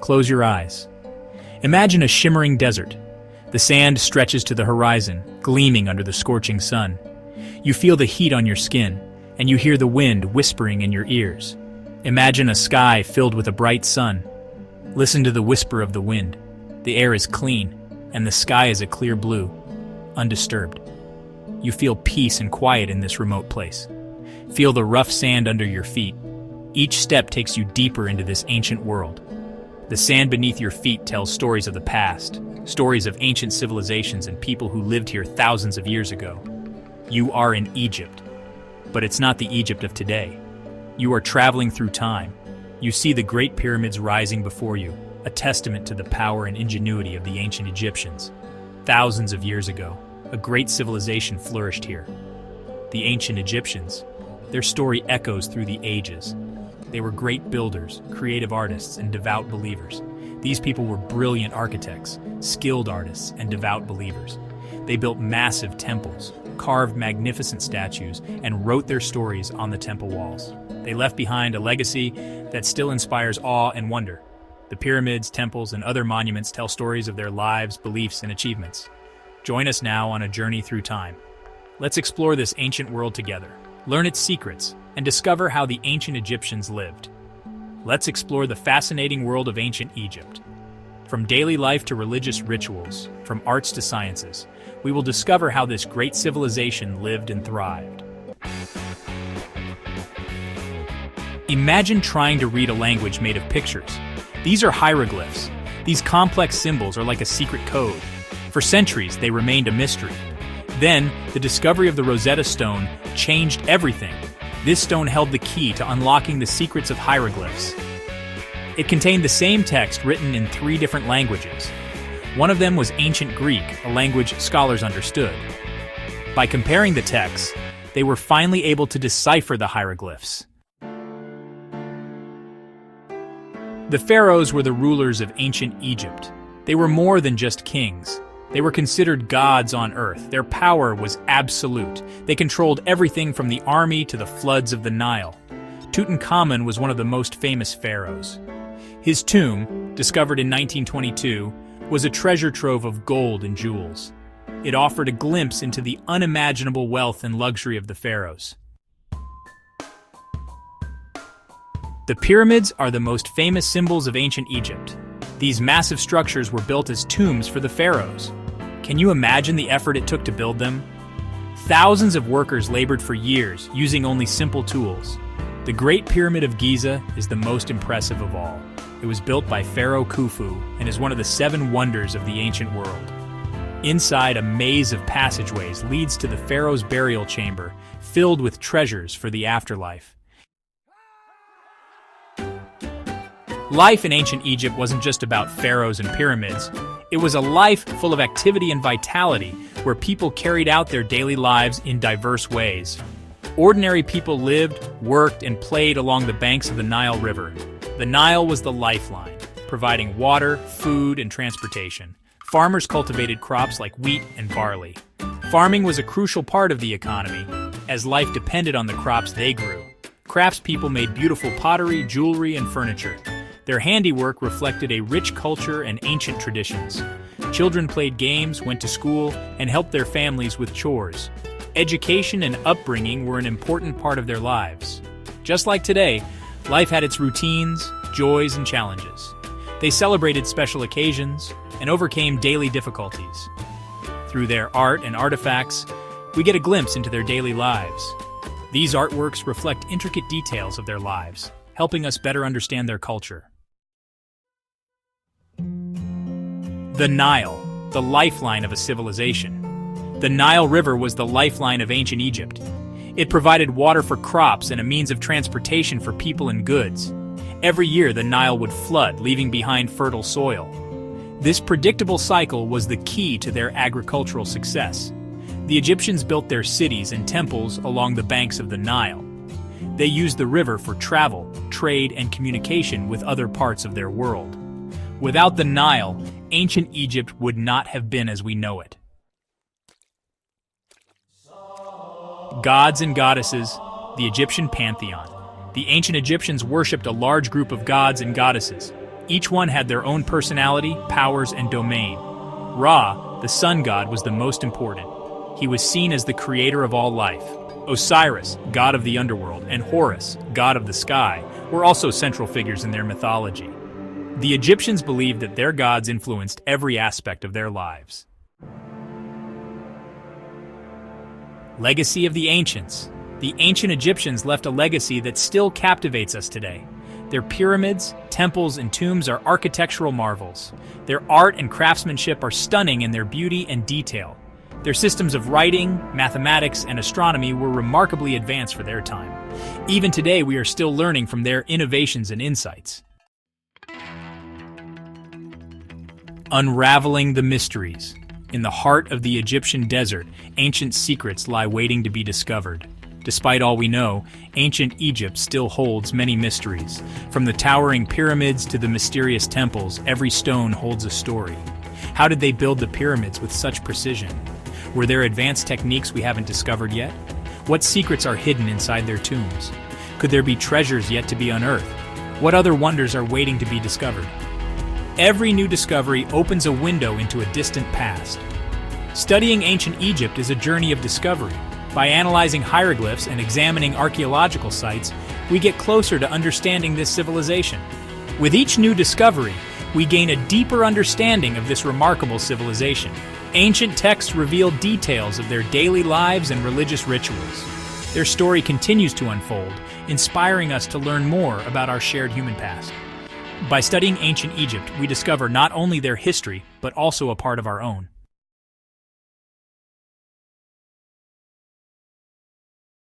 Close your eyes. Imagine a shimmering desert. The sand stretches to the horizon, gleaming under the scorching sun. You feel the heat on your skin, and you hear the wind whispering in your ears. Imagine a sky filled with a bright sun. Listen to the whisper of the wind. The air is clean, and the sky is a clear blue, undisturbed. You feel peace and quiet in this remote place. Feel the rough sand under your feet. Each step takes you deeper into this ancient world. The sand beneath your feet tells stories of the past, stories of ancient civilizations and people who lived here thousands of years ago. You are in Egypt, but it's not the Egypt of today. You are traveling through time. You see the Great Pyramids rising before you, a testament to the power and ingenuity of the ancient Egyptians. Thousands of years ago, a great civilization flourished here. The ancient Egyptians, their story echoes through the ages. They were great builders, creative artists, and devout believers. These people were brilliant architects, skilled artists, and devout believers. They built massive temples, carved magnificent statues, and wrote their stories on the temple walls. They left behind a legacy that still inspires awe and wonder. The pyramids, temples, and other monuments tell stories of their lives, beliefs, and achievements. Join us now on a journey through time. Let's explore this ancient world together, learn its secrets, and discover how the ancient Egyptians lived. Let's explore the fascinating world of ancient Egypt. From daily life to religious rituals, from arts to sciences, we will discover how this great civilization lived and thrived. Imagine trying to read a language made of pictures. These are hieroglyphs. These complex symbols are like a secret code. For centuries, they remained a mystery. Then, the discovery of the Rosetta Stone changed everything. This stone held the key to unlocking the secrets of hieroglyphs. It contained the same text written in 3 different languages. One of them was Ancient Greek, a language scholars understood. By comparing the texts, they were finally able to decipher the hieroglyphs. The pharaohs were the rulers of ancient Egypt. They were more than just kings. They were considered gods on earth. Their power was absolute. They controlled everything from the army to the floods of the Nile. Tutankhamun was one of the most famous pharaohs. His tomb, discovered in 1922, was a treasure trove of gold and jewels. It offered a glimpse into the unimaginable wealth and luxury of the pharaohs. The pyramids are the most famous symbols of ancient Egypt. These massive structures were built as tombs for the pharaohs. Can you imagine the effort it took to build them? Thousands of workers labored for years, using only simple tools. The Great Pyramid of Giza is the most impressive of all. It was built by Pharaoh Khufu and is one of the 7 wonders of the ancient world. Inside, a maze of passageways leads to the pharaoh's burial chamber, filled with treasures for the afterlife. Life in ancient Egypt wasn't just about pharaohs and pyramids. It was a life full of activity and vitality, where people carried out their daily lives in diverse ways. Ordinary people lived, worked, and played along the banks of the Nile River. The Nile was the lifeline, providing water, food, and transportation. Farmers cultivated crops like wheat and barley. Farming was a crucial part of the economy, as life depended on the crops they grew. Craftspeople made beautiful pottery, jewelry, and furniture. Their handiwork reflected a rich culture and ancient traditions. Children played games, went to school, and helped their families with chores. Education and upbringing were an important part of their lives. Just like today, life had its routines, joys, and challenges. They celebrated special occasions and overcame daily difficulties. Through their art and artifacts, we get a glimpse into their daily lives. These artworks reflect intricate details of their lives, helping us better understand their culture. The Nile, the lifeline of a civilization. The Nile River was the lifeline of ancient Egypt. It provided water for crops and a means of transportation for people and goods. Every year, the Nile would flood, leaving behind fertile soil. This predictable cycle was the key to their agricultural success. The Egyptians built their cities and temples along the banks of the Nile. They used the river for travel, trade, and communication with other parts of their world. Without the Nile, ancient Egypt would not have been as we know it. Gods and goddesses, the Egyptian Pantheon. The ancient Egyptians worshipped a large group of gods and goddesses. Each one had their own personality, powers, and domain. Ra, the sun god, was the most important. He was seen as the creator of all life. Osiris, god of the underworld, and Horus, god of the sky, were also central figures in their mythology. The Egyptians believed that their gods influenced every aspect of their lives. Legacy of the Ancients. The ancient Egyptians left a legacy that still captivates us today. Their pyramids, temples, and tombs are architectural marvels. Their art and craftsmanship are stunning in their beauty and detail. Their systems of writing, mathematics, and astronomy were remarkably advanced for their time. Even today, we are still learning from their innovations and insights. Unraveling the Mysteries. In the heart of the Egyptian desert, ancient secrets lie waiting to be discovered. Despite all we know, ancient Egypt still holds many mysteries. From the towering pyramids to the mysterious temples, every stone holds a story. How did they build the pyramids with such precision? Were there advanced techniques we haven't discovered yet? What secrets are hidden inside their tombs? Could there be treasures yet to be unearthed? What other wonders are waiting to be discovered? Every new discovery opens a window into a distant past. Studying ancient Egypt is a journey of discovery. By analyzing hieroglyphs and examining archaeological sites, we get closer to understanding this civilization. With each new discovery, we gain a deeper understanding of this remarkable civilization. Ancient texts reveal details of their daily lives and religious rituals. Their story continues to unfold, inspiring us to learn more about our shared human past. By studying ancient Egypt, we discover not only their history, but also a part of our own.